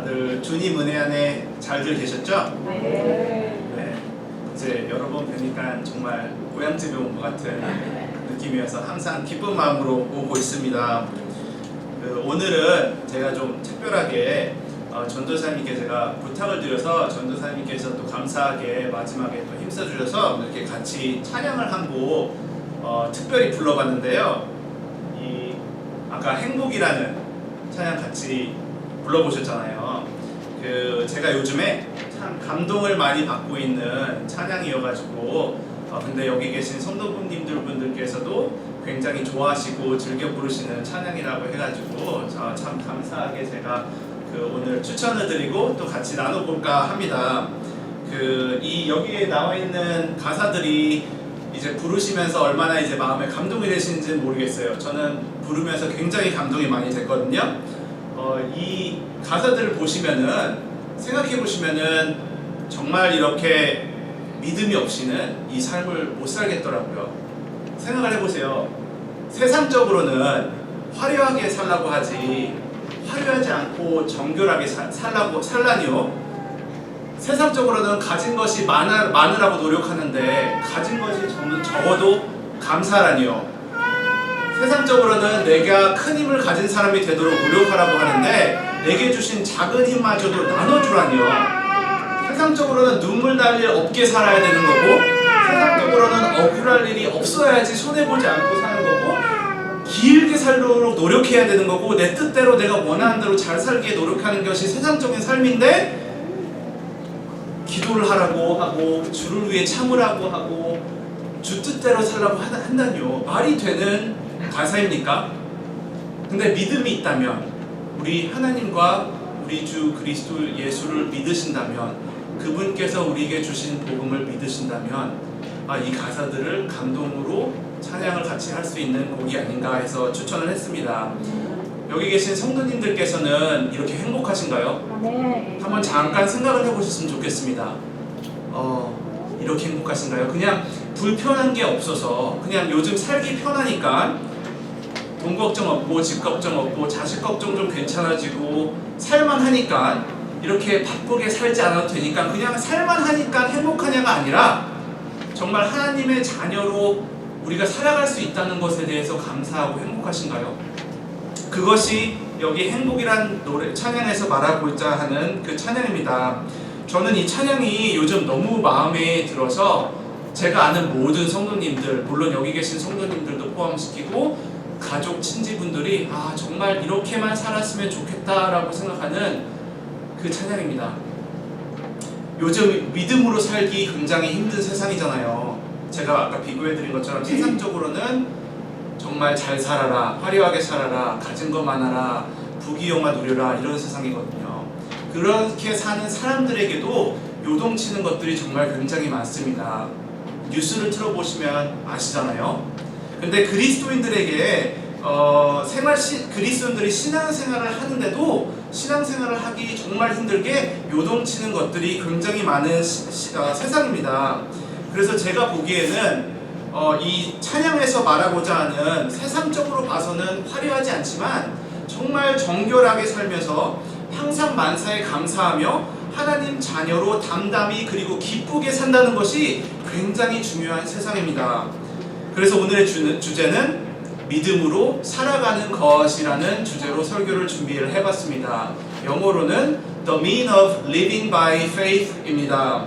다들 주님 은혜 안에 잘들 계셨죠? 네. 이제 여러 번 뵈니까 정말 고향집에 온 것 같은 느낌이어서 항상 기쁜 마음으로 오고 있습니다. 오늘은 제가 좀 특별하게 전도사님께 제가 부탁을 드려서 전도사님께서 또 감사하게 마지막에 또 힘써주셔서 이렇게 같이 찬양을 한 곡 특별히 불러봤는데요. 아까 행복이라는 찬양 같이 불러보셨잖아요. 제가 요즘에 참 감동을 많이 받고 있는 찬양이어가지고 근데 여기 계신 성도분들께서도 굉장히 좋아하시고 즐겨 부르시는 찬양이라고 해가지고 참 감사하게 제가 오늘 추천을 드리고 또 같이 나눠볼까 합니다. 여기에 나와 있는 가사들이 이제 부르시면서 얼마나 이제 마음에 감동이 되시는지는 모르겠어요. 저는 부르면서 굉장히 감동이 많이 됐거든요. 이 가사들을 보시면은 생각해 보시면은 정말 이렇게 믿음이 없이는 이 삶을 못 살겠더라고요. 생각을 해보세요. 세상적으로는 화려하게 살라고 하지 화려하지 않고 정결하게 살라니요. 세상적으로는 가진 것이 많으라고 노력하는데 가진 것이 적어도 감사라니요. 세상적으로는 내가 큰 힘을 가진 사람이 되도록 노력하라고 하는데 내게 주신 작은 힘마저도 나눠주라니요. 세상적으로는 눈물 날 일 없게 살아야 되는 거고 세상적으로는 억울할 일이 없어야지 손해보지 않고 사는 거고 길게 살도록 노력해야 되는 거고 내 뜻대로 내가 원하는 대로 잘 살기에 노력하는 것이 세상적인 삶인데 기도를 하라고 하고 주를 위해 참으라고 하고 주 뜻대로 살라고 한다니요. 말이 되는 가사입니까? 근데 믿음이 있다면 우리 하나님과 우리 주 그리스도 예수를 믿으신다면 그분께서 우리에게 주신 복음을 믿으신다면 이 가사들을 감동으로 찬양을 같이 할 수 있는 곡이 아닌가 해서 추천을 했습니다. 여기 계신 성도님들께서는 이렇게 행복하신가요? 네. 한번 잠깐 생각을 해보셨으면 좋겠습니다. 이렇게 행복하신가요? 그냥 불편한 게 없어서 그냥 요즘 살기 편하니까 돈 걱정 없고 집 걱정 없고 자식 걱정 좀 괜찮아지고 살만 하니까 이렇게 바쁘게 살지 않아도 되니까 그냥 살만 하니까 행복하냐가 아니라 정말 하나님의 자녀로 우리가 살아갈 수 있다는 것에 대해서 감사하고 행복하신가요? 그것이 여기 행복이란 노래 찬양에서 말하고자 하는 그 찬양입니다. 저는 이 찬양이 요즘 너무 마음에 들어서 제가 아는 모든 성도님들, 물론 여기 계신 성도님들도 포함시키고 가족, 친지분들이 정말 이렇게만 살았으면 좋겠다라고 생각하는 그 찬양입니다. 요즘 믿음으로 살기 굉장히 힘든 세상이잖아요. 제가 아까 비교해드린 것처럼 세상적으로는 정말 잘 살아라, 화려하게 살아라, 가진 것 많아라, 부귀영화 누려라 이런 세상이거든요. 그렇게 사는 사람들에게도 요동치는 것들이 정말 굉장히 많습니다. 뉴스를 틀어보시면 아시잖아요. 근데 그리스도인들에게 그리스도인들이 신앙생활을 하는데도 신앙생활을 하기 정말 힘들게 요동치는 것들이 굉장히 많은 세상입니다. 그래서 제가 보기에는 이 찬양에서 말하고자 하는 세상적으로 봐서는 화려하지 않지만 정말 정결하게 살면서 항상 만사에 감사하며 하나님 자녀로 담담히 그리고 기쁘게 산다는 것이 굉장히 중요한 세상입니다. 그래서 오늘의 주제는 믿음으로 살아가는 것이라는 주제로 설교를 준비를 해봤습니다. 영어로는 The Meaning of Living by Faith입니다.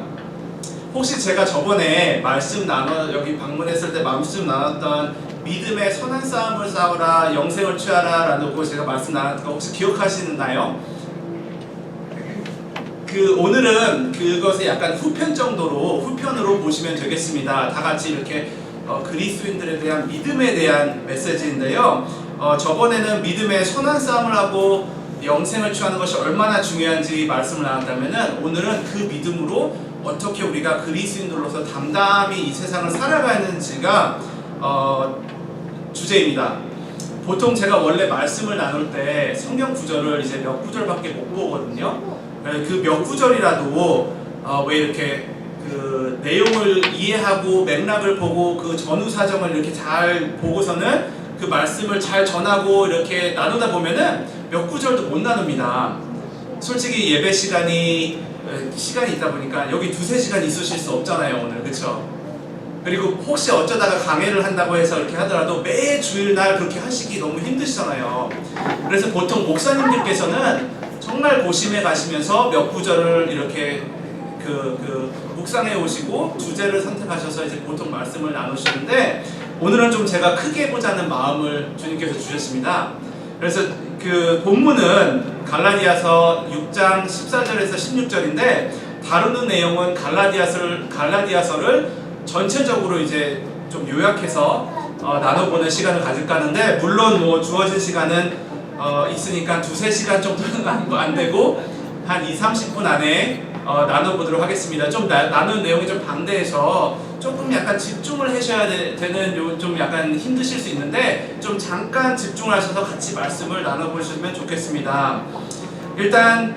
혹시 제가 저번에 여기 방문했을 때 말씀 나눴던 믿음의 선한 싸움을 싸우라 영생을 취하라 라는 거 제가 말씀 나눴던 거 혹시 기억하시나요? 오늘은 그것의 약간 후편으로 보시면 되겠습니다. 다 같이 이렇게 그리스도인들에 대한 믿음에 대한 메시지인데요. 저번에는 믿음의 선한 싸움을 하고 영생을 취하는 것이 얼마나 중요한지 말씀을 나눴다면은 오늘은 그 믿음으로 어떻게 우리가 그리스도인들로서 담담히 이 세상을 살아가는지가 주제입니다. 보통 제가 원래 말씀을 나눌 때 성경 구절을 이제 몇 구절밖에 못 보거든요. 그 몇 구절이라도 왜 이렇게 그 내용을 이해하고 맥락을 보고 그 전후 사정을 이렇게 잘 보고서는 그 말씀을 잘 전하고 이렇게 나누다 보면은 몇 구절도 못 나눕니다. 솔직히 예배 시간이 있다 보니까 여기 2-3시간 있으실 수 없잖아요, 오늘. 그쵸? 그리고 혹시 어쩌다가 강해를 한다고 해서 이렇게 하더라도 매 주일날 그렇게 하시기 너무 힘드시잖아요. 그래서 보통 목사님들께서는 정말 고심해 가시면서 몇 구절을 이렇게 묵상해 오시고 주제를 선택하셔서 이제 보통 말씀을 나누시는데, 오늘은 좀 제가 크게 보자는 마음을 주님께서 주셨습니다. 그래서 그 본문은 갈라디아서 6장 14절에서 16절인데, 다루는 내용은 갈라디아서를 전체적으로 이제 좀 요약해서 나눠보는 시간을 가질까 하는데, 물론 뭐 주어진 시간은 있으니까 2-3시간 정도는 안 되고 한 2-30분 안에 나눠보도록 하겠습니다. 좀 나눈 내용이 좀 방대해서 조금 약간 집중을 하셔야 되는 좀 약간 힘드실 수 있는데, 좀 잠깐 집중을 하셔서 같이 말씀을 나눠보시면 좋겠습니다. 일단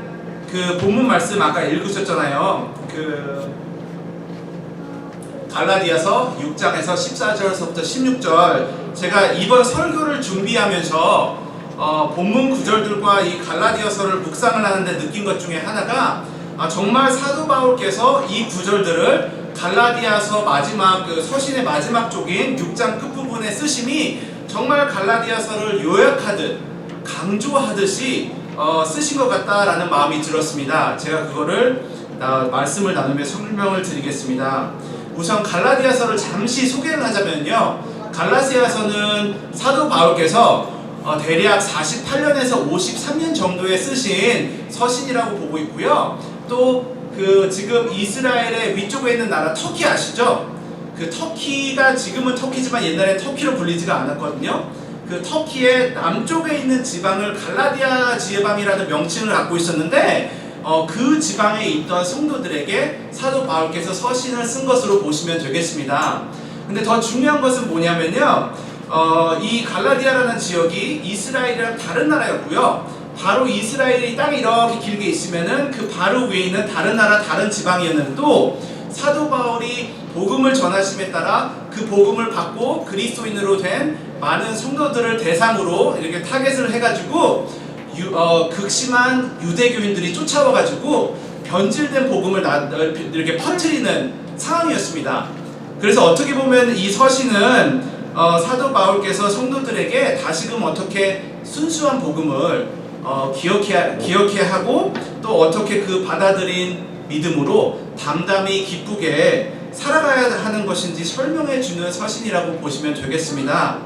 그 본문 말씀 아까 읽으셨잖아요. 그 갈라디아서 6장에서 14절에서부터 16절, 제가 이번 설교를 준비하면서 본문 구절들과 이 갈라디아서를 묵상을 하는데 느낀 것 중에 하나가, 정말 사도 바울께서 이 구절들을 갈라디아서 마지막 그 서신의 마지막 쪽인 6장 끝부분에 쓰심이 정말 갈라디아서를 요약하듯 강조하듯이 쓰신 것 같다라는 마음이 들었습니다. 제가 그거를 말씀을 나누며 설명을 드리겠습니다. 우선 갈라디아서를 잠시 소개를 하자면요, 갈라디아서는 사도 바울께서 대략 48년에서 53년 정도에 쓰신 서신이라고 보고 있고요. 또 그 지금 이스라엘의 위쪽에 있는 나라 터키 아시죠? 그 터키가 지금은 터키지만 옛날에 터키로 불리지가 않았거든요. 그 터키의 남쪽에 있는 지방을 갈라디아 지방이라는 명칭을 갖고 있었는데, 그 지방에 있던 성도들에게 사도 바울께서 서신을 쓴 것으로 보시면 되겠습니다. 근데 더 중요한 것은 뭐냐면요, 이 갈라디아라는 지역이 이스라엘이랑 다른 나라였고요. 바로 이스라엘이 땅이 이렇게 길게 있으면은 그 바로 위에 있는 다른 나라, 다른 지방이었는데, 또 사도 바울이 복음을 전하심에 따라 그 복음을 받고 그리스도인으로 된 많은 성도들을 대상으로 이렇게 타겟을 해가지고 극심한 유대교인들이 쫓아와가지고 변질된 복음을 이렇게 퍼뜨리는 상황이었습니다. 그래서 어떻게 보면 이 서신은 사도 바울께서 성도들에게 다시금 어떻게 순수한 복음을 기억해 하고, 또 어떻게 그 받아들인 믿음으로 담담히 기쁘게 살아가야 하는 것인지 설명해 주는 서신이라고 보시면 되겠습니다.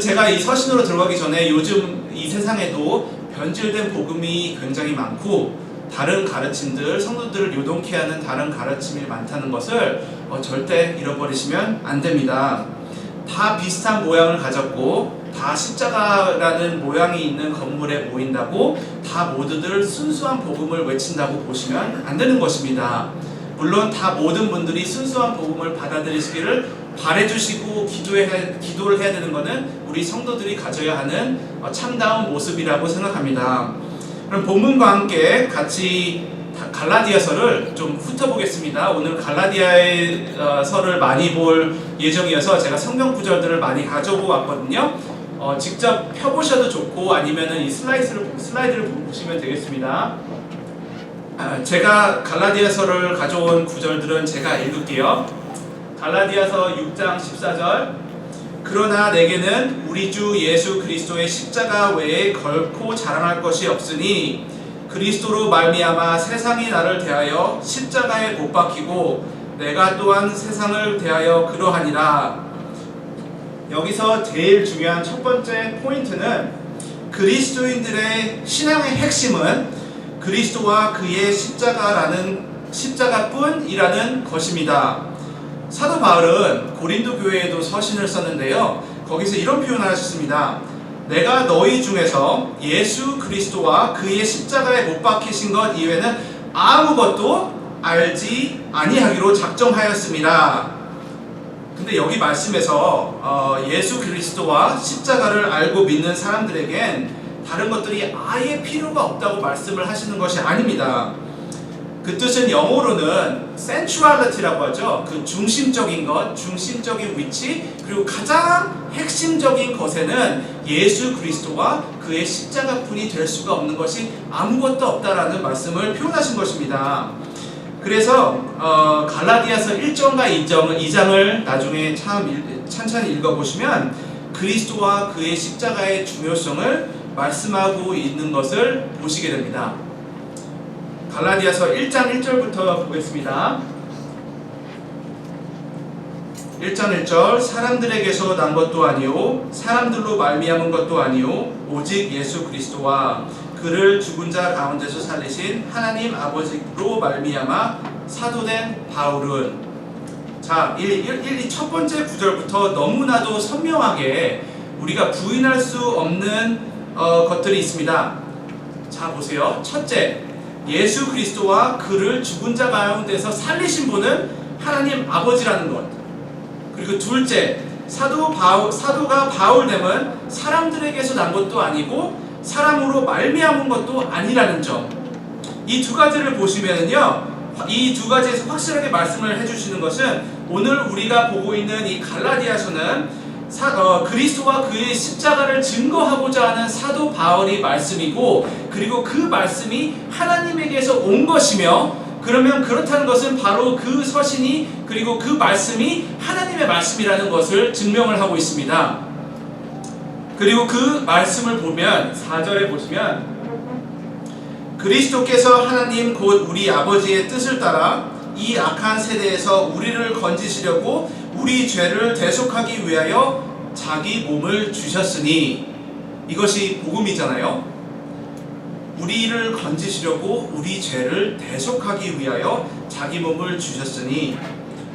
제가 이 서신으로 들어가기 전에 요즘 이 세상에도 변질된 복음이 굉장히 많고, 다른 가르침들, 성도들을 요동케 하는 다른 가르침이 많다는 것을 절대 잃어버리시면 안 됩니다. 다 비슷한 모양을 가졌고, 다 십자가라는 모양이 있는 건물에 모인다고 다 모두들 순수한 복음을 외친다고 보시면 안 되는 것입니다. 물론 다 모든 분들이 순수한 복음을 받아들이시기를 바라주시고 기도를 해야 되는 것은 우리 성도들이 가져야 하는 참다운 모습이라고 생각합니다. 그럼 본문과 함께 같이 갈라디아서를 좀 훑어보겠습니다. 오늘 갈라디아서를 많이 볼 예정이어서 제가 성경 구절들을 많이 가져오고 왔거든요. 직접 펴보셔도 좋고, 아니면은 이 슬라이드를 보시면 되겠습니다. 제가 갈라디아서를 가져온 구절들은 제가 읽을게요. 갈라디아서 6장 14절, 그러나 내게는 우리 주 예수 그리스도의 십자가 외에 결코 자랑할 것이 없으니 그리스도로 말미암아 세상이 나를 대하여 십자가에 못 박히고 내가 또한 세상을 대하여 그러하니라. 여기서 제일 중요한 첫 번째 포인트는, 그리스도인들의 신앙의 핵심은 그리스도와 그의 십자가뿐이라는 것입니다. 사도 바울은 고린도 교회에도 서신을 썼는데요, 거기서 이런 표현을 하셨습니다. 내가 너희 중에서 예수 그리스도와 그의 십자가에 못 박히신 것 이외에는 아무것도 알지 아니하기로 작정하였습니다. 근데 여기 말씀에서 예수 그리스도와 십자가를 알고 믿는 사람들에겐 다른 것들이 아예 필요가 없다고 말씀을 하시는 것이 아닙니다. 그 뜻은 영어로는 sensuality라고 하죠. 그 중심적인 것, 중심적인 위치, 그리고 가장 핵심적인 것에는 예수 그리스도와 그 그의 십자가뿐이 될 수가 없는 것이 아무것도 없다라는 말씀을 표현하신 것입니다. 그래서 갈라디아서 1장과 2장을 나중에 찬찬히 읽어보시면 그리스도와 그의 십자가의 중요성을 말씀하고 있는 것을 보시게 됩니다. 갈라디아서 1장 1절부터 보겠습니다. 1장 1절 사람들에게서 난 것도 아니요 사람들로 말미암은 것도 아니요 오직 예수 그리스도와 그를 죽은 자 가운데서 살리신 하나님 아버지로 말미암아 사도된 바울은. 자, 이 첫 번째 구절부터 너무나도 선명하게 우리가 부인할 수 없는 것들이 있습니다. 자, 보세요. 첫째, 예수 그리스도와 그를 죽은 자 가운데서 살리신 분은 하나님 아버지라는 것. 그리고 둘째, 사도가 바울됨은 사람들에게서 난 것도 아니고 사람으로 말미암은 것도 아니라는 점. 이 두 가지를 보시면은요, 이 두 가지에서 확실하게 말씀을 해주시는 것은 오늘 우리가 보고 있는 이 갈라디아서는 그리스도와 그의 십자가를 증거하고자 하는 사도 바울의 말씀이고, 그리고 그 말씀이 하나님에게서 온 것이며, 그러면 그렇다는 것은 바로 그 서신이 그리고 그 말씀이 하나님의 말씀이라는 것을 증명을 하고 있습니다. 그리고 그 말씀을 보면 4절에 보시면 그리스도께서 하나님 곧 우리 아버지의 뜻을 따라 이 악한 세대에서 우리를 건지시려고 우리 죄를 대속하기 위하여 자기 몸을 주셨으니, 이것이 복음이잖아요. 우리를 건지시려고 우리 죄를 대속하기 위하여 자기 몸을 주셨으니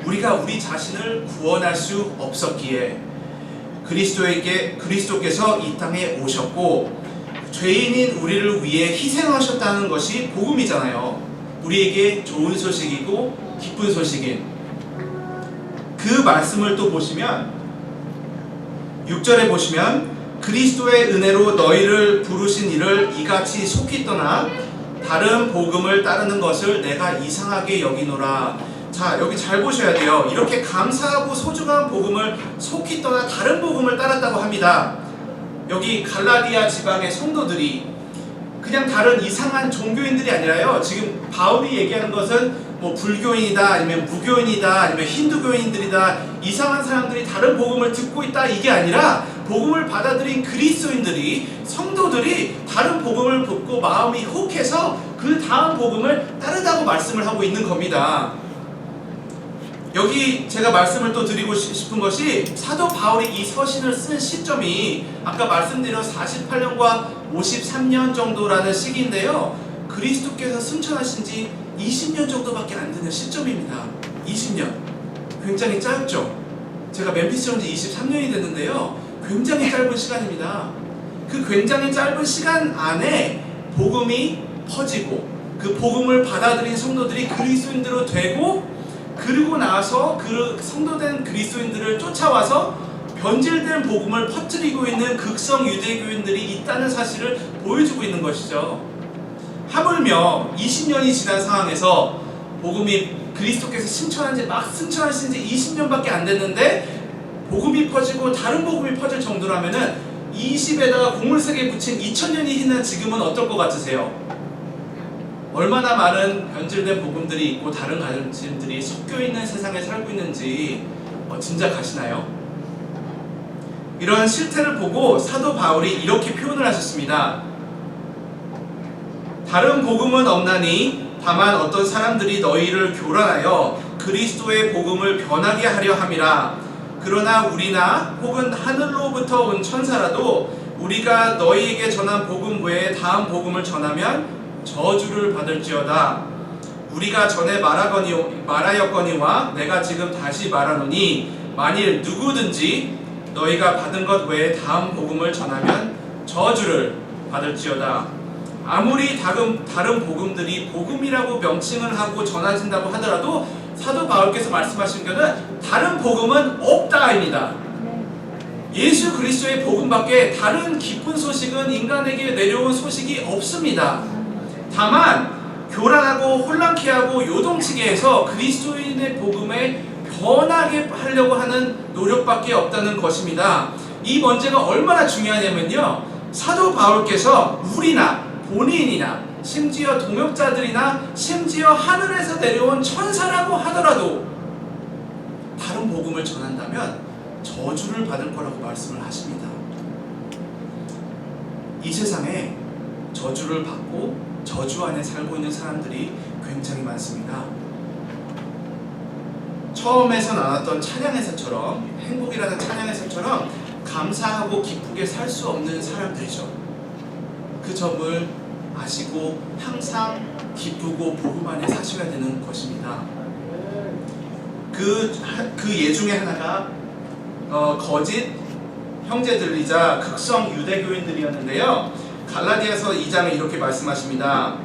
우리가 우리 자신을 구원할 수 없었기에 그리스도께서 이 땅에 오셨고 죄인인 우리를 위해 희생하셨다는 것이 복음이잖아요. 우리에게 좋은 소식이고 기쁜 소식인 그 말씀을 또 보시면 6절에 보시면 그리스도의 은혜로 너희를 부르신 이를 이같이 속히 떠나 다른 복음을 따르는 것을 내가 이상하게 여기노라. 자, 여기 잘 보셔야 돼요. 이렇게 감사하고 소중한 복음을 속히 떠나 다른 복음을 따랐다고 합니다. 여기 갈라디아 지방의 성도들이 그냥 다른 이상한 종교인들이 아니라요, 지금 바울이 얘기하는 것은 뭐 불교인이다 아니면 무교인이다 아니면 힌두교인들이다, 이상한 사람들이 다른 복음을 듣고 있다, 이게 아니라 복음을 받아들인 그리스도인들이, 성도들이 다른 복음을 듣고 마음이 혹해서 그 다음 복음을 따르다고 말씀을 하고 있는 겁니다. 여기 제가 말씀을 또 드리고 싶은 것이 사도 바울이 이 서신을 쓴 시점이 아까 말씀드린 48년과 53년 정도라는 시기인데요, 그리스도께서 승천하신 지 20년 정도밖에 안 되는 시점입니다. 20년. 굉장히 짧죠? 제가 멤피스 온 지 23년이 됐는데요, 굉장히 짧은 시간입니다. 그 굉장히 짧은 시간 안에 복음이 퍼지고 그 복음을 받아들인 성도들이 그리스도인들로 되고, 그리고 나서 그 성도된 그리스도인들을 쫓아와서 변질된 복음을 퍼뜨리고 있는 극성 유대교인들이 있다는 사실을 보여주고 있는 것이죠. 하물며 20년이 지난 상황에서 복음이 그리스도께서 승천하신 지 20년밖에 안 됐는데 복음이 퍼지고 다른 복음이 퍼질 정도라면은 20에다가 공물색에 붙인 2000년이 지난 지금은 어떨 것 같으세요? 얼마나 많은 변질된 복음들이 있고 다른 가르침들이 섞여 있는 세상에 살고 있는지 짐작하시나요? 이런 실태를 보고 사도 바울이 이렇게 표현을 하셨습니다. 다른 복음은 없나니 다만 어떤 사람들이 너희를 교란하여 그리스도의 복음을 변하게 하려 함이라. 그러나 우리나 혹은 하늘로부터 온 천사라도 우리가 너희에게 전한 복음 외에 다음 복음을 전하면 저주를 받을지어다. 우리가 전에 말하였거니와 내가 지금 다시 말하노니 만일 누구든지 너희가 받은 것 외에 다음 복음을 전하면 저주를 받을지어다. 아무리 다른 복음들이 복음이라고 명칭을 하고 전해진다고 하더라도 사도 바울께서 말씀하신 것은 다른 복음은 없다입니다. 예수 그리스도의 복음밖에 다른 기쁜 소식은 인간에게 내려온 소식이 없습니다. 다만 교란하고 혼란케 하고 요동치게 해서 그리스도인의 복음에 변하게 하려고 하는 노력밖에 없다는 것입니다. 이 문제가 얼마나 중요하냐면요, 사도 바울께서 우리나 본인이나 심지어 동역자들이나 심지어 하늘에서 내려온 천사라고 하더라도 다른 복음을 전한다면 저주를 받을 거라고 말씀을 하십니다. 이 세상에 저주를 받고 저주 안에 살고 있는 사람들이 굉장히 많습니다. 처음에서 나눴던 찬양에서처럼, 행복이라는 찬양에서처럼 감사하고 기쁘게 살 수 없는 사람들이죠. 그 점을 아시고 항상 기쁘고 복음 안에 사셔야 되는 것입니다. 그 예 중에 하나가 거짓 형제들이자 극성 유대교인들이었는데요. 갈라디아서 2장에 이렇게 말씀하십니다.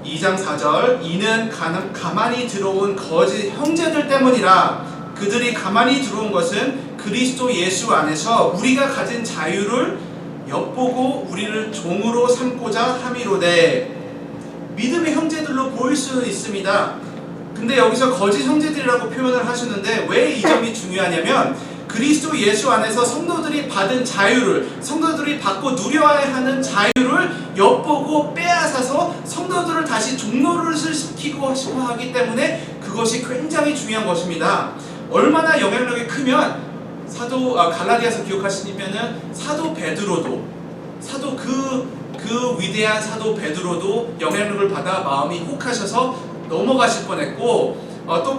2장 4절, 이는 가만히 들어온 거짓 형제들 때문이라. 그들이 가만히 들어온 것은 그리스도 예수 안에서 우리가 가진 자유를 엿보고 우리를 종으로 삼고자 함이로되. 믿음의 형제들로 보일 수는 있습니다. 근데 여기서 거짓 형제들이라고 표현을 하시는데 왜 이 점이 중요하냐면, 그리스도 예수 안에서 성도들이 받은 자유를, 성도들이 받고 누려야 하는 자유를 엿보고 빼앗아서 성도들을 다시 종노릇을 시키고 싶어 하기 때문에 그것이 굉장히 중요한 것입니다. 얼마나 영향력이 크면 갈라디아서 기억하시면은 사도 베드로도, 그 위대한 사도 베드로도 영향력을 받아 마음이 혹하셔서 넘어가실 뻔했고, 또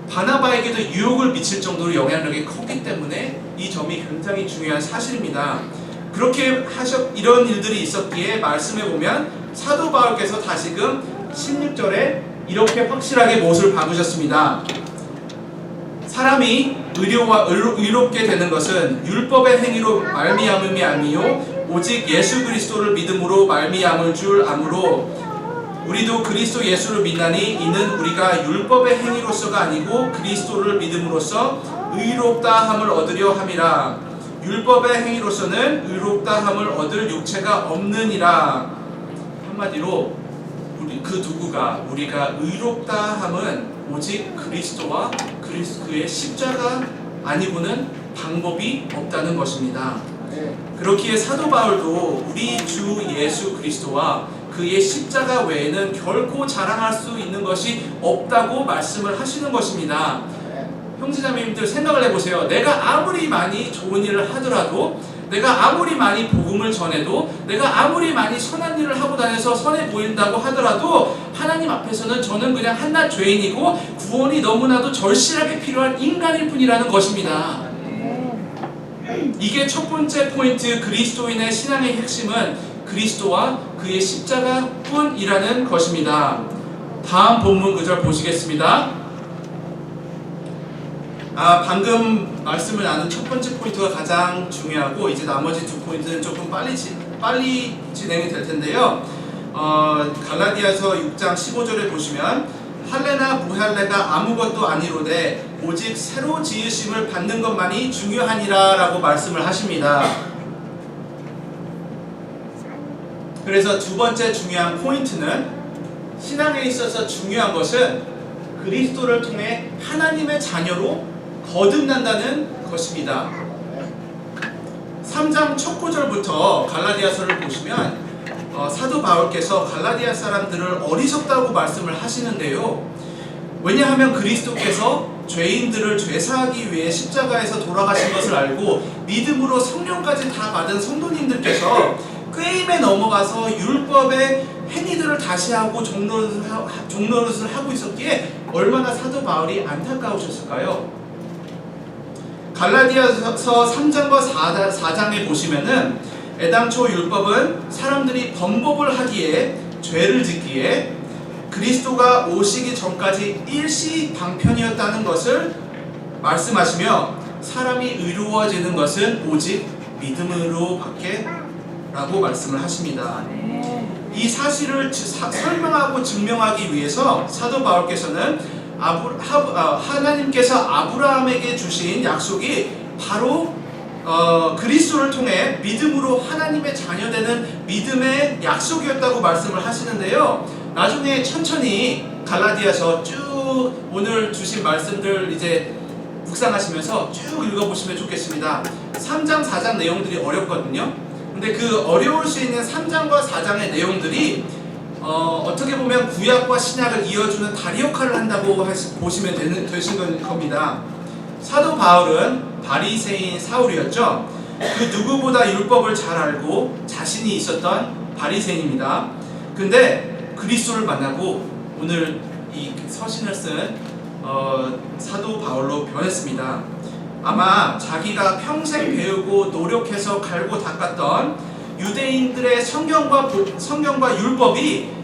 바나바에게도 유혹을 미칠 정도로 영향력이 컸기 때문에 이 점이 굉장히 중요한 사실입니다. 그렇게 이런 일들이 있었기에 말씀해 보면 사도 바울께서 다시금 16절에 이렇게 확실하게 못을 박으셨습니다. 사람이 의롭게 되는 것은 율법의 행위로 말미암음이 아니요 오직 예수 그리스도를 믿음으로 말미암을 줄 아므로 우리도 그리스도 예수를 믿나니 이는 우리가 율법의 행위로서가 아니고 그리스도를 믿음으로써 의롭다 함을 얻으려 함이라. 율법의 행위로서는 의롭다 함을 얻을 육체가 없느니라. 한마디로 우리가 의롭다 함은 오직 그리스도와 그의 십자가 아니고는 방법이 없다는 것입니다. 그렇기에 사도 바울도 우리 주 예수 그리스도와 그의 십자가 외에는 결코 자랑할 수 있는 것이 없다고 말씀을 하시는 것입니다. 형제자매님들 생각을 해보세요. 내가 아무리 많이 좋은 일을 하더라도, 내가 아무리 많이 복음을 전해도, 내가 아무리 많이 선한 일을 하고 다녀서 선해 보인다고 하더라도 하나님 앞에서는 저는 그냥 한낱 죄인이고 구원이 너무나도 절실하게 필요한 인간일 뿐이라는 것입니다. 이게 첫 번째 포인트, 그리스도인의 신앙의 핵심은 그리스도와 그의 십자가 뿐이라는 것입니다. 다음 본문 구절 보시겠습니다. 방금 말씀을 나눈 첫 번째 포인트가 가장 중요하고 이제 나머지 두 포인트는 조금 빨리 진행이 될 텐데요. 갈라디아서 6장 15절에 보시면 할례나 무할례가 아무것도 아니로되 오직 새로 지으심을 받는 것만이 중요하니라 라고 말씀을 하십니다. 그래서 두 번째 중요한 포인트는, 신앙에 있어서 중요한 것은 그리스도를 통해 하나님의 자녀로 거듭난다는 것입니다. 3장 첫 구절부터 갈라디아서를 보시면 사도 바울께서 갈라디아 사람들을 어리석다고 말씀을 하시는데요. 왜냐하면 그리스도께서 죄인들을 죄사하기 위해 십자가에서 돌아가신 것을 알고 믿음으로 성령까지 다 받은 성도님들께서 꾀임에 넘어가서 율법의 행위들을 다시 하고 종노릇을 하고 있었기에 얼마나 사도 바울이 안타까우셨을까요? 갈라디아서 3장과 4장에 보시면은 애당초 율법은 사람들이 범법을 하기에, 죄를 짓기에 그리스도가 오시기 전까지 일시방편이었다는 것을 말씀하시며, 사람이 의로워지는 것은 오직 믿음으로 밖에 라고 말씀을 하십니다. 이 사실을 설명하고 증명하기 위해서 사도 바울께서는 하나님께서 아브라함에게 주신 약속이 바로 그리스도를 통해 믿음으로 하나님의 자녀되는 믿음의 약속이었다고 말씀을 하시는데요. 나중에 천천히 갈라디아서 쭉 오늘 주신 말씀들 이제 묵상하시면서 쭉 읽어보시면 좋겠습니다. 3장, 4장 내용들이 어렵거든요. 근데 그 어려울 수 있는 3장과 4장의 내용들이 어떻게 보면 구약과 신약을 이어주는 다리 역할을 한다고 보시면 되신 겁니다. 사도 바울은 바리새인 사울이었죠. 그 누구보다 율법을 잘 알고 자신이 있었던 바리새인입니다. 근데 그리스도를 만나고 오늘 이 서신을 쓴 사도 바울로 변했습니다. 아마 자기가 평생 배우고 노력해서 갈고 닦았던 유대인들의 성경과 율법이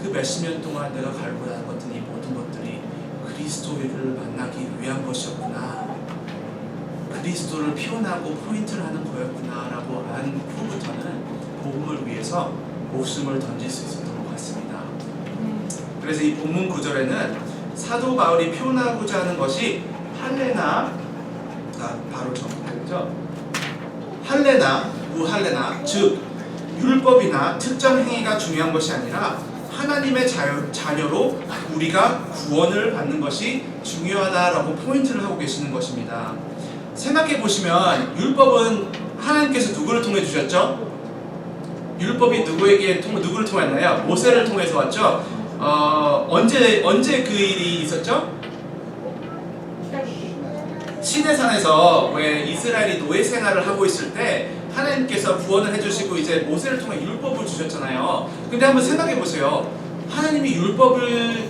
그 몇십 년 동안 내가 갈고 닦았던 이 모든 것들이 그리스도를 만나기 위한 것이었구나, 그리스도를 표현하고 포인트를 하는 거였구나 라고 안 후부터는 복음을 위해서 목숨을 던질 수 있었던 것 같습니다. 그래서 이 본문 구절에는 사도 바울이 표현하고자 하는 것이 할례나, 바로 정리되죠. 할례나 무할례나, 즉 율법이나 특정 행위가 중요한 것이 아니라 하나님의 자녀로 우리가 구원을 받는 것이 중요하다라고 포인트를 하고 계시는 것입니다. 생각해 보시면 율법은 하나님께서 누구를 통해 주셨죠? 율법이 누구를 통했나요? 모세를 통해서 왔죠. 언제 그 일이 있었죠? 시내산에서 왜 이스라엘이 노예 생활을 하고 있을 때 하나님께서 구원을 해주시고 이제 모세를 통해 율법을 주셨잖아요. 근데 한번 생각해 보세요. 하나님이 율법을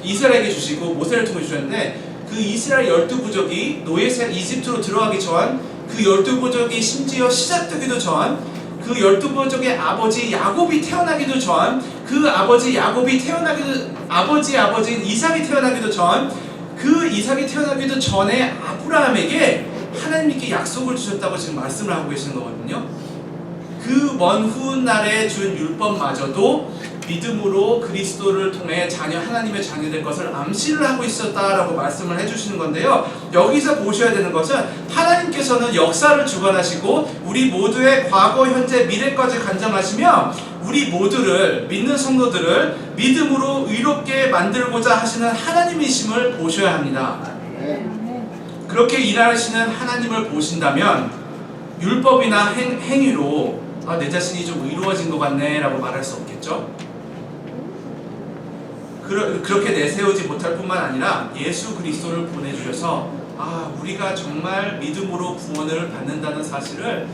이스라엘에게 주시고 모세를 통해 주셨는데, 그 이스라엘 12부족이 이집트로 들어가기 전, 그 12부족이 심지어 시작되기도 전, 그 12부족의 아버지 야곱이 태어나기도 전, 그 아버지인 이삭이 태어나기도 전, 그 이삭이 태어나기도 전에 아브라함에게 하나님께 약속을 주셨다고 지금 말씀을 하고 계시는 거거든요. 그 먼 훗날에 준 율법마저도 믿음으로 그리스도를 통해 하나님의 자녀 될 것을 암시를 하고 있었다라고 말씀을 해주시는 건데요. 여기서 보셔야 되는 것은 하나님께서는 역사를 주관하시고 우리 모두의 과거, 현재, 미래까지 간장하시며 우리 모두를, 믿는 성도들을 믿음으로 의롭게 만들고자 하시는 하나님이심을 보셔야 합니다. 그렇게 일하시는 하나님을 보신다면 율법이나 행위로 내 자신이 좀 의로워진 것 같네 라고 말할 수 없겠죠. 그렇게 내세우지 못할 뿐만 아니라 예수 그리스도를 보내주셔서 우리가 정말 믿음으로 구원을 받는다는 사실을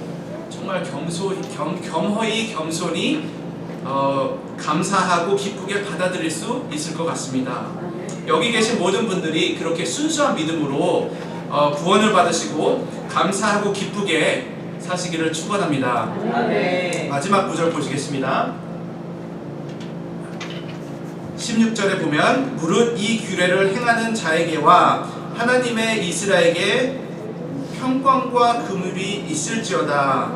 정말 겸허히 겸손히 감사하고 기쁘게 받아들일 수 있을 것 같습니다. 여기 계신 모든 분들이 그렇게 순수한 믿음으로 구원을 받으시고 감사하고 기쁘게 사시기를 축원합니다. 마지막 구절 보시겠습니다. 16절에 보면 무릇 이 규례를 행하는 자에게와 하나님의 이스라엘에게 평강과 긍휼이 있을지어다.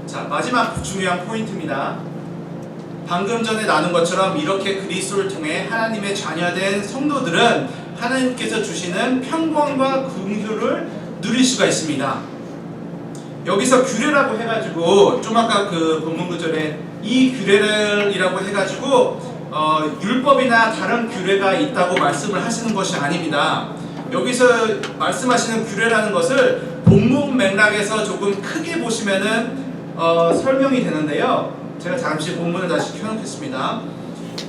자, 마지막 중요한 포인트입니다. 방금 전에 나눈 것처럼 이렇게 그리스도를 통해 하나님의 자녀된 성도들은 하나님께서 주시는 평강과 긍휼을 누릴 수가 있습니다. 여기서 규례라고 해가지고 좀 아까 그 본문 구절에 이 규례를이라고 해가지고 율법이나 다른 규례가 있다고 말씀을 하시는 것이 아닙니다. 여기서 말씀하시는 규례라는 것을 본문 맥락에서 조금 크게 보시면은 설명이 되는데요. 제가 잠시 본문을 다시 켜놓겠습니다.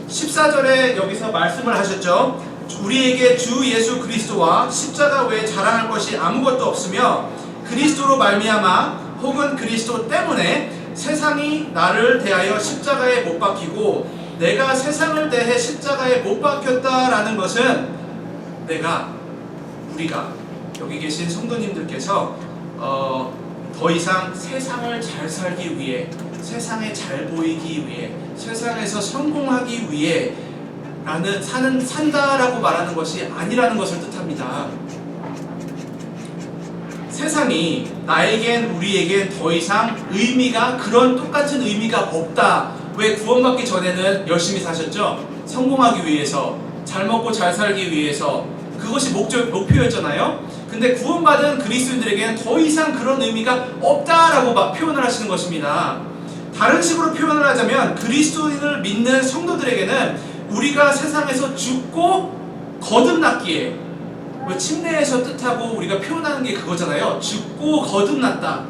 14절에 여기서 말씀을 하셨죠. 우리에게 주 예수 그리스도와 십자가 외에 자랑할 것이 아무것도 없으며 그리스도로 말미암아 혹은 그리스도 때문에 세상이 나를 대하여 십자가에 못 박히고 내가 세상을 대해 십자가에 못 박혔다라는 것은 우리가 여기 계신 성도님들께서 더 이상 세상을 잘 살기 위해, 세상에 잘 보이기 위해, 세상에서 성공하기 위해 산다라고 말하는 것이 아니라는 것을 뜻합니다. 세상이 나에겐, 우리에겐 더 이상 그런 똑같은 의미가 없다. 왜 구원받기 전에는 열심히 사셨죠? 성공하기 위해서, 잘 먹고 잘 살기 위해서, 그것이 목표였잖아요. 근데 구원받은 그리스도인들에게는 더 이상 그런 의미가 없다라고 표현을 하시는 것입니다. 다른 식으로 표현을 하자면 그리스도인을 믿는 성도들에게는 우리가 세상에서 죽고 거듭났기에, 침례에서 뜻하고 우리가 표현하는 게 그거잖아요. 죽고 거듭났다.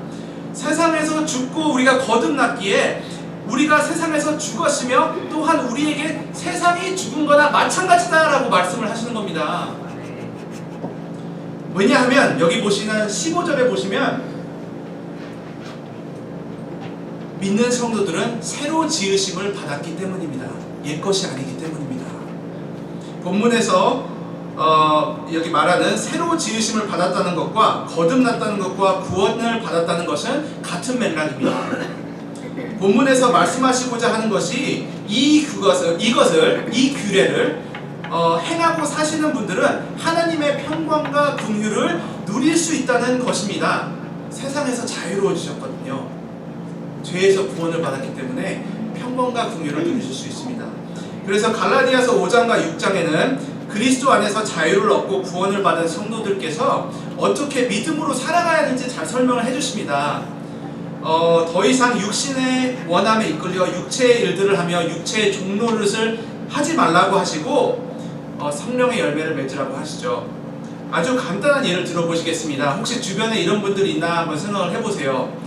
세상에서 죽고 우리가 거듭났기에 우리가 세상에서 죽었으며 또한 우리에게 세상이 죽은 거나 마찬가지다라고 말씀을 하시는 겁니다. 왜냐하면 여기 보시는 15절에 보시면 믿는 성도들은 새로 지으심을 받았기 때문입니다. 옛것이 아니기 때문입니다. 본문에서 여기 말하는 새로 지으심을 받았다는 것과 거듭났다는 것과 구원을 받았다는 것은 같은 맥락입니다. 본문에서 말씀하시고자 하는 것이 이 규례를 행하고 사시는 분들은 하나님의 평강과 긍휼을 누릴 수 있다는 것입니다. 세상에서 자유로워지셨거든요. 죄에서 구원을 받았기 때문에 평강과 긍휼을 누리실 수 있습니다. 그래서 갈라디아서 5장과 6장에는 그리스도 안에서 자유를 얻고 구원을 받은 성도들께서 어떻게 믿음으로 살아가야 하는지 잘 설명을 해주십니다. 더 이상 육신의 원함에 이끌려 육체의 일들을 하며 육체의 종노릇을 하지 말라고 하시고 성령의 열매를 맺으라고 하시죠. 아주 간단한 예를 들어보시겠습니다. 혹시 주변에 이런 분들이 있나 한번 생각을 해보세요.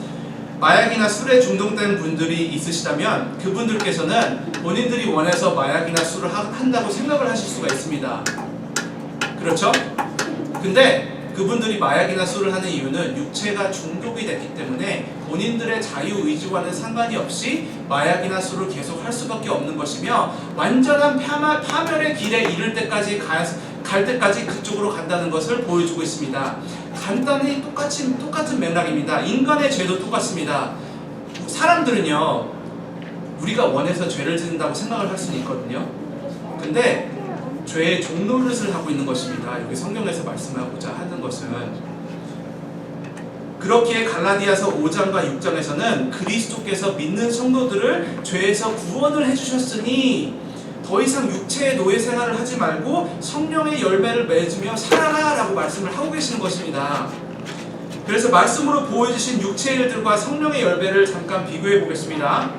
마약이나 술에 중독된 분들이 있으시다면 그분들께서는 본인들이 원해서 마약이나 술을 한다고 생각을 하실 수가 있습니다. 그렇죠? 근데 그분들이 마약이나 술을 하는 이유는 육체가 중독이 됐기 때문에 본인들의 자유의지와는 상관이 없이 마약이나 술을 계속 할 수밖에 없는 것이며 완전한 파멸의 길에 이를 때까지 갈 때까지 그쪽으로 간다는 것을 보여주고 있습니다. 간단히 똑같은 맥락입니다. 인간의 죄도 똑같습니다. 사람들은요, 우리가 원해서 죄를 짓는다고 생각을 할 수는 있거든요. 근데 죄의 종노릇을 하고 있는 것입니다. 여기 성경에서 말씀하고자 하는 것은 그렇기에 갈라디아서 5장과 6장에서는 그리스도께서 믿는 성도들을 죄에서 구원을 해주셨으니 더 이상 육체의 노예 생활을 하지 말고 성령의 열매를 맺으며 살아라라고 말씀을 하고 계시는 것입니다. 그래서 말씀으로 보여주신 육체의 일들과 성령의 열매를 잠깐 비교해 보겠습니다.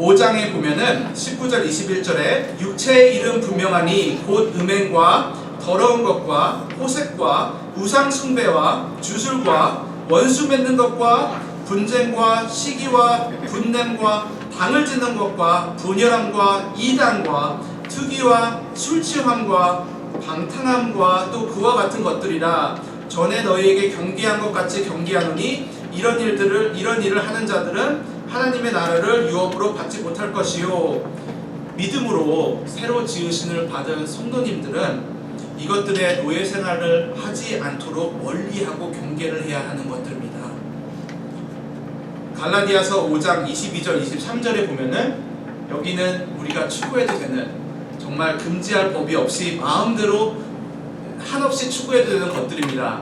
5장에 보면은 19절 21절에 육체의 일은 분명하니 곧 음행과 더러운 것과 호색과 우상 숭배와 주술과 원수 맺는 것과 분쟁과 시기와 분냄과 당을 짓는 것과 분열함과 이단과 투기와 술취함과 방탕함과 또 그와 같은 것들이라. 전에 너희에게 경계한 것 같이 경계하노니 이런 일을 하는 자들은 하나님의 나라를 유업으로 받지 못할 것이요. 믿음으로 새로 지으심을 받은 성도님들은 이것들의 노예 생활을 하지 않도록 멀리하고 경계를 해야 하는 것들입니다. 갈라디아서 5장 22절 23절에 보면은 여기는 우리가 추구해도 되는, 정말 금지할 법이 없이 마음대로 한없이 추구해도 되는 것들입니다.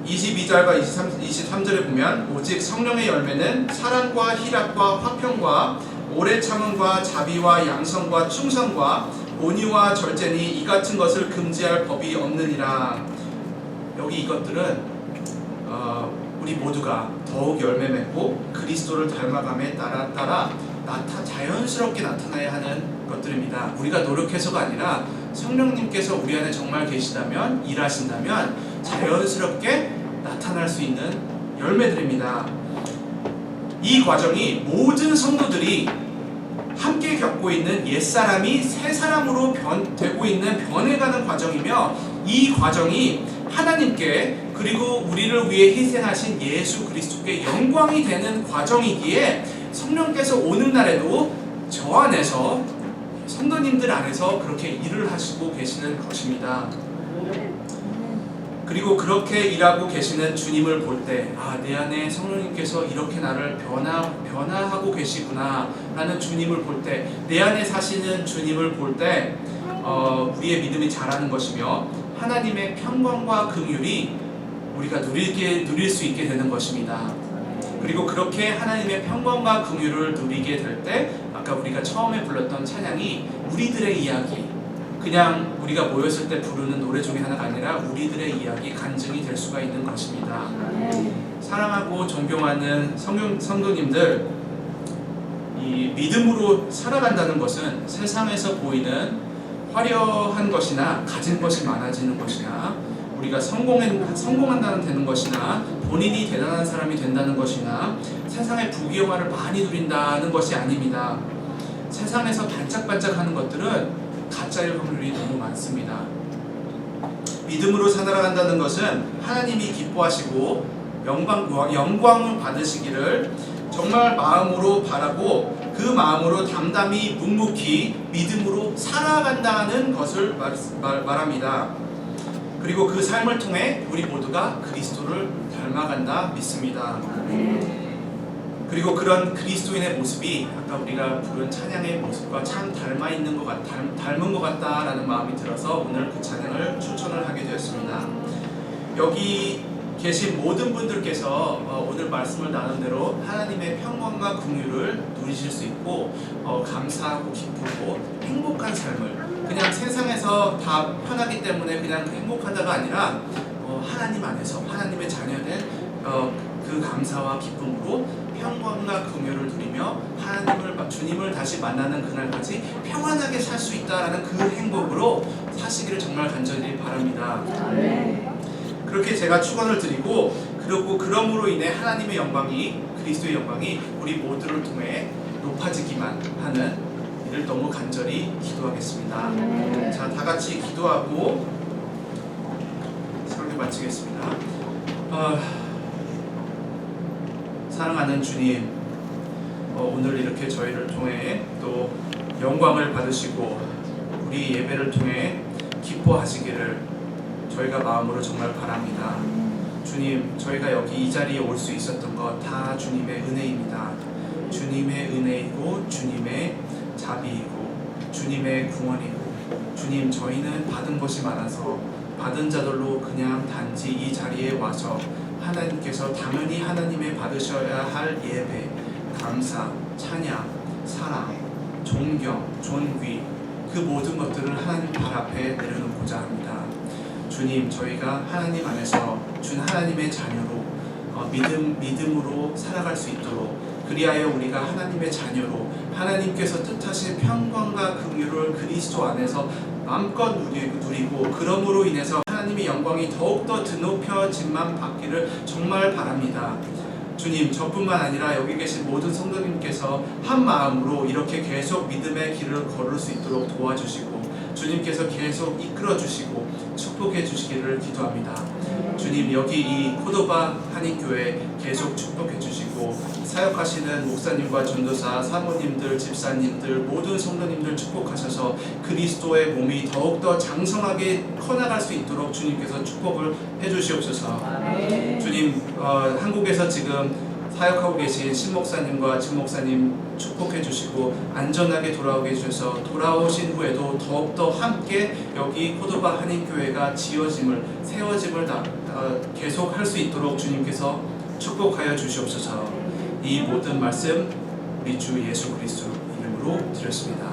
22절과 23절에 보면 오직 성령의 열매는 사랑과 희락과 화평과 오래 참음과 자비와 양성과 충성과 온유와 절제니 이 같은 것을 금지할 법이 없느니라. 여기 이것들은 우리 모두가 더욱 열매 맺고 그리스도를 닮아감에 따라 자연스럽게 나타나야 하는 것들입니다. 우리가 노력해서가 아니라 성령님께서 우리 안에 정말 계시다면, 일하신다면 자연스럽게 나타날 수 있는 열매들입니다. 이 과정이 모든 성도들이 함께 겪고 있는 옛사람이 새 사람으로 되고 있는 변해가는 과정이며, 이 과정이 하나님께 그리고 우리를 위해 희생하신 예수 그리스도께 영광이 되는 과정이기에 성령께서 오는 날에도 저 안에서, 성도님들 안에서 그렇게 일을 하시고 계시는 것입니다. 그리고 그렇게 일하고 계시는 주님을 볼 때, 내 안에 성령님께서 이렇게 나를 변화하고 계시구나 라는 주님을 볼 때, 내 안에 사시는 주님을 볼 때 우리의 믿음이 자라는 것이며 하나님의 평강과 긍휼이 우리가 누릴 수 있게 되는 것입니다. 그리고 그렇게 하나님의 평강과 긍휼을 누리게 될 때, 아까 우리가 처음에 불렀던 찬양이 우리들의 이야기, 그냥 우리가 모였을 때 부르는 노래 중에 하나가 아니라 우리들의 이야기, 간증이 될 수가 있는 것입니다. 사랑하고 존경하는 성도님들, 이 믿음으로 살아간다는 것은 세상에서 보이는 화려한 것이나 가진 것이 많아지는 것이나 우리가 성공한다는 되는 것이나 본인이 대단한 사람이 된다는 것이나 세상의 부귀영화를 많이 누린다는 것이 아닙니다. 세상에서 반짝반짝하는 것들은 가짜일 확률이 너무 많습니다. 믿음으로 살아간다는 것은 하나님이 기뻐하시고 영광을 받으시기를 정말 마음으로 바라고 그 마음으로 담담히 묵묵히 믿음으로 살아간다는 것을 말합니다. 그리고 그 삶을 통해 우리 모두가 그리스도를 닮아간다 믿습니다. 그리고 그런 그리스도인의 모습이 아까 우리가 부른 찬양의 모습과 참 닮은 것 같다라는 마음이 들어서 오늘 그 찬양을 추천을 하게 되었습니다. 여기 계신 모든 분들께서 오늘 말씀을 나눈 대로 하나님의 평강과 긍휼을 누리실 수 있고 감사하고 기쁘고 행복한 삶을 그냥 세상에서 다 편하기 때문에 그냥 행복하다가 아니라 하나님 안에서 하나님의 자녀된 그 감사와 기쁨으로 평강과 긍휼을 누리며 주님을 다시 만나는 그날까지 평안하게 살 수 있다라는 그 행복으로 사시기를 정말 간절히 바랍니다. 그렇게 제가 축원을 드리고 그리고 그러므로 인해 하나님의 영광이 그리스도의 영광이 우리 모두를 통해 높아지기만 하는 이를 너무 간절히 기도하겠습니다. 자, 다 같이 기도하고 설교 마치겠습니다. 사랑하는 주님, 오늘 이렇게 저희를 통해 또 영광을 받으시고 우리 예배를 통해 기뻐하시기를 저희가 마음으로 정말 바랍니다. 주님, 저희가 여기 이 자리에 올 수 있었던 것 다 주님의 은혜입니다. 주님의 은혜이고 주님의 자비이고 주님의 구원이고 주님, 저희는 받은 것이 많아서 받은 자들로 그냥 단지 이 자리에 와서 하나님께서 당연히 하나님의 받으셔야 할 예배, 감사, 찬양, 사랑, 존경, 존귀 그 모든 것들을 하나님 발 앞에 내려놓고자 합니다. 주님, 저희가 하나님 안에서 하나님의 자녀로 믿음으로 살아갈 수 있도록 그리하여 우리가 하나님의 자녀로 하나님께서 뜻하신 평강과 긍휼을 그리스도 안에서 마음껏 누리고 그러므로 인해서 하나님의 영광이 더욱더 드높여짐만 받기를 정말 바랍니다. 주님, 저뿐만 아니라 여기 계신 모든 성도님께서 한 마음으로 이렇게 계속 믿음의 길을 걸을 수 있도록 도와주시고 주님께서 계속 이끌어 주시고 축복해 주시기를 기도합니다. 주님, 여기 이 코도바 한인교회 계속 축복해 주시고 사역하시는 목사님과 전도사, 사모님들, 집사님들, 모든 성도님들 축복하셔서 그리스도의 몸이 더욱더 장성하게 커나갈 수 있도록 주님께서 축복을 해 주시옵소서. 주님, 한국에서 지금 사역하고 계신 신목사님과 진목사님 축복해 주시고 안전하게 돌아오게 해주셔서 돌아오신 후에도 더욱더 함께 여기 코도바 한인교회가 세워짐을 계속 할 수 있도록 주님께서 축복하여 주시옵소서. 이 모든 말씀 우리 주 예수 그리스도 이름으로 드렸습니다.